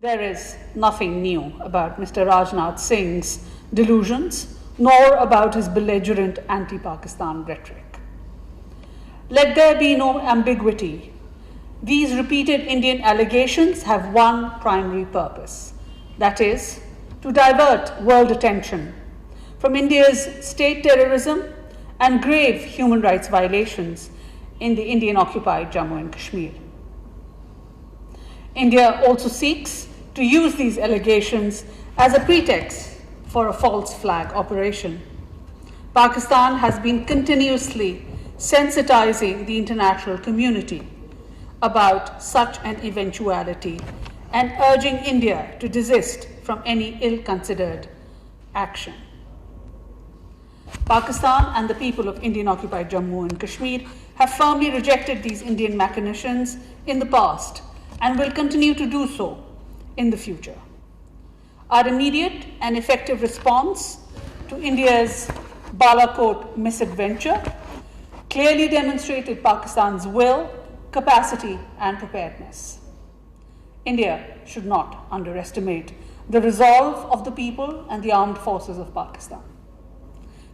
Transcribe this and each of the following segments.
There is nothing new about Mr. Rajnath Singh's delusions, nor about his belligerent anti-Pakistan rhetoric. Let there be no ambiguity. These repeated Indian allegations have one primary purpose, that is, to divert world attention from India's state terrorism and grave human rights violations in the Indian-occupied Jammu and Kashmir. India also seeks to use these allegations as a pretext for a false flag operation. Pakistan has been continuously sensitizing the international community about such an eventuality and urging India to desist from any ill-considered action. Pakistan and the people of Indian-occupied Jammu and Kashmir have firmly rejected these Indian machinations in the past and will continue to do so in the future. Our immediate and effective response to India's Balakot misadventure clearly demonstrated Pakistan's will, capacity, and preparedness. India should not underestimate the resolve of the people and the armed forces of Pakistan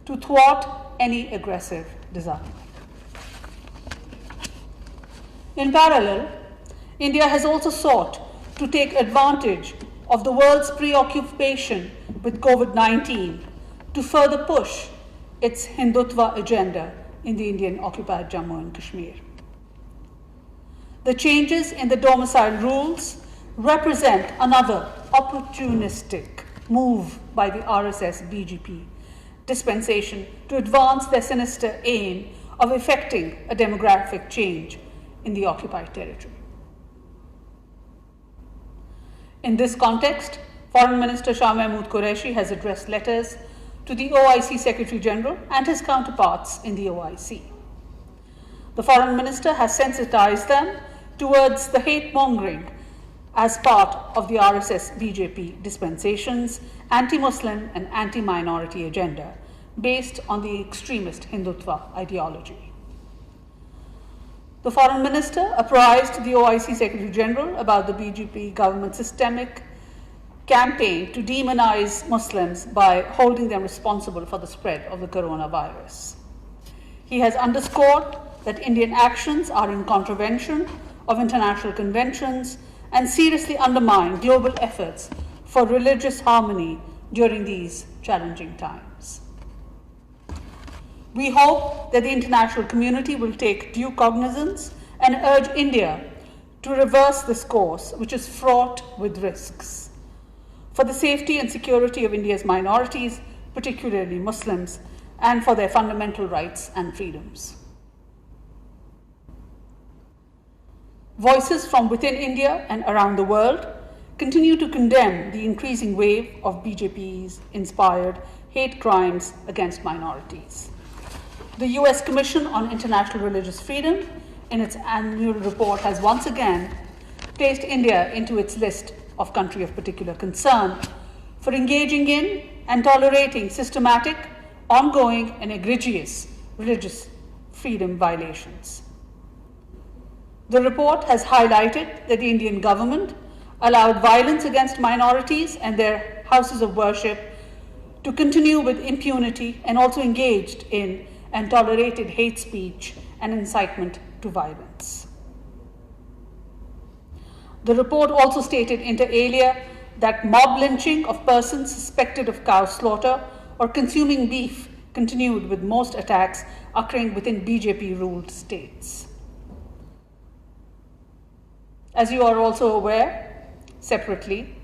to thwart any aggressive design. In parallel, India has also sought to take advantage of the world's preoccupation with COVID-19 to further push its Hindutva agenda in the Indian-occupied Jammu and Kashmir. The changes in the domicile rules represent another opportunistic move by the RSS-BJP dispensation to advance their sinister aim of effecting a demographic change in the occupied territory. In this context, Foreign Minister Shah Mahmood Qureshi has addressed letters to the OIC Secretary General and his counterparts in the OIC. The Foreign Minister has sensitized them towards the hate-mongering as part of the RSS-BJP dispensation's anti-Muslim and anti-minority agenda based on the extremist Hindutva ideology. The Foreign Minister apprised the OIC Secretary General about the BJP government's systemic campaign to demonize Muslims by holding them responsible for the spread of the coronavirus. He has underscored that Indian actions are in contravention of international conventions and seriously undermine global efforts for religious harmony during these challenging times. We hope that the international community will take due cognizance and urge India to reverse this course, which is fraught with risks, for the safety and security of India's minorities, particularly Muslims, and for their fundamental rights and freedoms. Voices from within India and around the world continue to condemn the increasing wave of BJP's inspired hate crimes against minorities. The US Commission on International Religious Freedom, in its annual report, has once again placed India into its list of country of particular concern for engaging in and tolerating systematic, ongoing, and egregious religious freedom violations. The report has highlighted that the Indian government allowed violence against minorities and their houses of worship to continue with impunity and also engaged in and tolerated hate speech and incitement to violence. The report also stated inter alia that mob lynching of persons suspected of cow slaughter or consuming beef continued, with most attacks occurring within BJP-ruled states. As you are also aware, separately,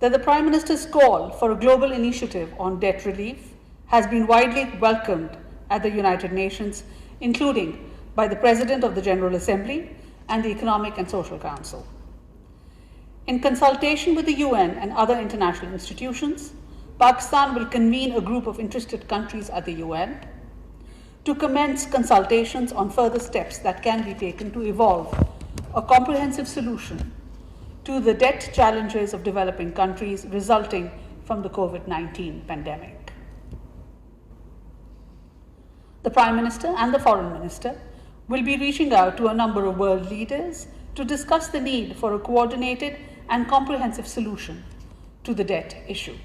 that the Prime Minister's call for a global initiative on debt relief has been widely welcomed at the United Nations, including by the President of the General Assembly and the Economic and Social Council. In consultation with the UN and other international institutions, Pakistan will convene a group of interested countries at the UN to commence consultations on further steps that can be taken to evolve a comprehensive solution to the debt challenges of developing countries resulting from the COVID-19 pandemic. The Prime Minister and the Foreign Minister will be reaching out to a number of world leaders to discuss the need for a coordinated and comprehensive solution to the debt issue.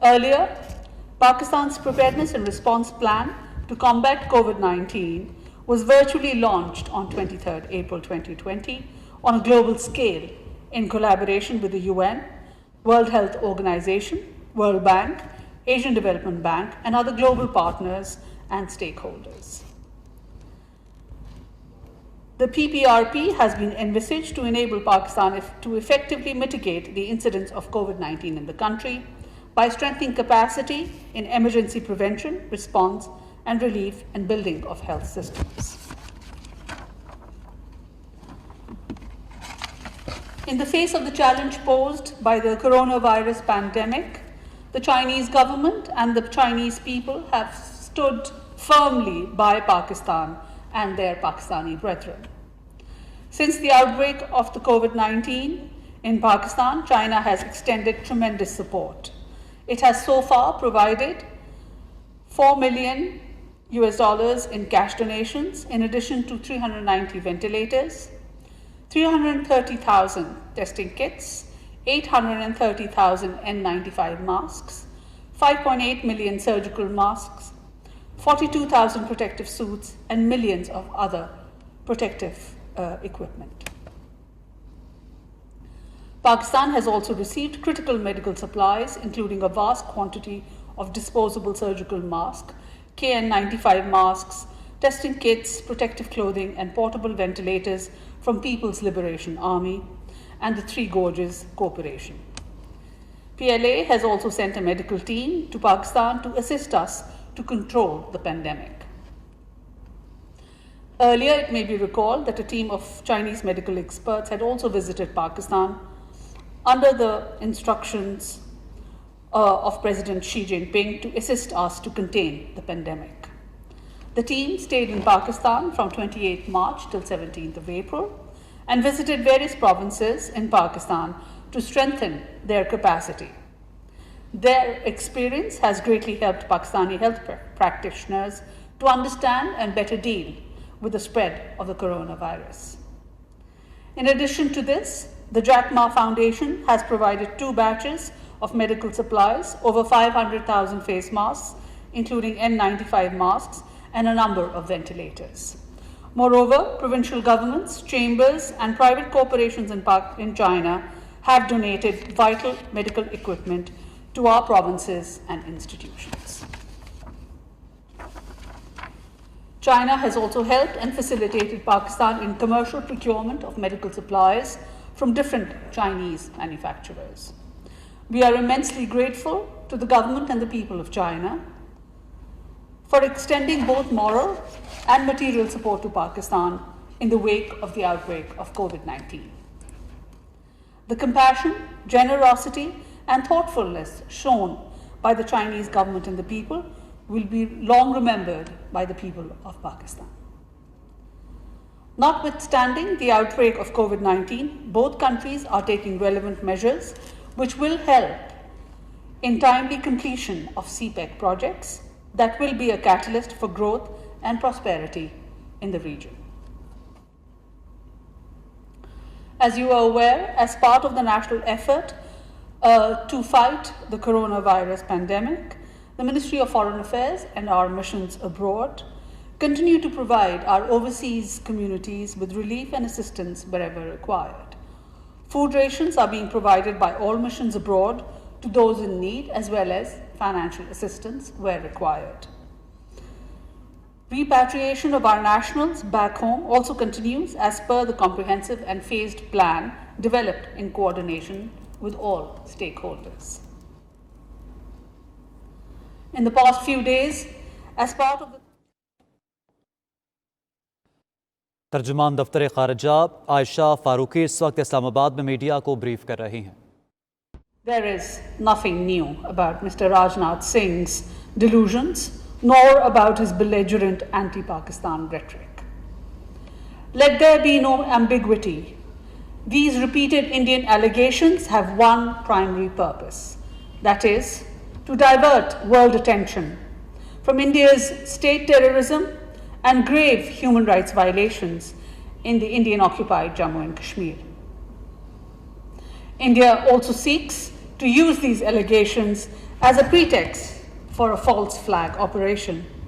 Earlier, Pakistan's preparedness and response plan to combat COVID-19 was virtually launched on 23rd April 2020 on a global scale in collaboration with the UN, World Health Organization, World Bank, Asian Development Bank, and other global partners and stakeholders. The PPRP has been envisaged to enable Pakistan to effectively mitigate the incidence of COVID-19 in the country by strengthening capacity in emergency prevention, response, and relief and building of health systems. In the face of the challenge posed by the coronavirus pandemic, the Chinese government and the Chinese people have stood firmly by Pakistan and their Pakistani brethren. Since the outbreak of the COVID-19 in Pakistan, China has extended tremendous support. It has so far provided $4 million in cash donations, in addition to 390 ventilators, 330,000 testing kits, 830,000 N95 masks, 5.8 million surgical masks, 42,000 protective suits, and millions of other protective equipment. Pakistan has also received critical medical supplies, including a vast quantity of disposable surgical masks, KN95 masks, testing kits, protective clothing, and portable ventilators from People's Liberation Army and the Three Gorges Corporation. PLA has also sent a medical team to Pakistan to assist us to control the pandemic. Earlier, it may be recalled that a team of Chinese medical experts had also visited Pakistan under the instructions of President Xi Jinping to assist us to contain the pandemic. The team stayed in Pakistan from 28th March till 17th of April and visited various provinces in Pakistan to strengthen their capacity. Their experience has greatly helped Pakistani health practitioners to understand and better deal with the spread of the coronavirus. In addition to this, the Jack Ma Foundation has provided 2 batches of medical supplies, over 500,000 face masks, including N95 masks, and a number of ventilators. Moreover, provincial governments, chambers, and private corporations in China have donated vital medical equipment to our provinces and institutions. China has also helped and facilitated Pakistan in commercial procurement of medical supplies from different Chinese manufacturers. We are immensely grateful to the government and the people of China for extending both moral and material support to Pakistan in the wake of the outbreak of COVID-19. The compassion, generosity, and thoughtfulness shown by the Chinese government and the people will be long remembered by the people of Pakistan. Notwithstanding the outbreak of COVID-19, both countries are taking relevant measures which will help in timely completion of CPEC projects that will be a catalyst for growth and prosperity in the region. As you are aware, as part of the national effort to fight the coronavirus pandemic, the Ministry of Foreign Affairs and our missions abroad continue to provide our overseas communities with relief and assistance wherever required. Food rations are being provided by all missions abroad to those in need, as well as financial assistance where required. Repatriation of our nationals back home also continues as per the comprehensive and phased plan developed in coordination with all stakeholders. In the past few days, as part of the तर्जुमान दफ्तर खारजा आयशा फारूकी इस वक्त इस्लामाबाद में media को brief कर रही हैं। There is nothing new about Mr. Rajnath Singh's delusions, nor about his belligerent anti-Pakistan rhetoric. Let there be no ambiguity. These repeated Indian allegations have one primary purpose, that is, to divert world attention from India's state terrorism and grave human rights violations in the Indian-occupied Jammu and Kashmir. India also seeks to use these allegations as a pretext for a false flag operation.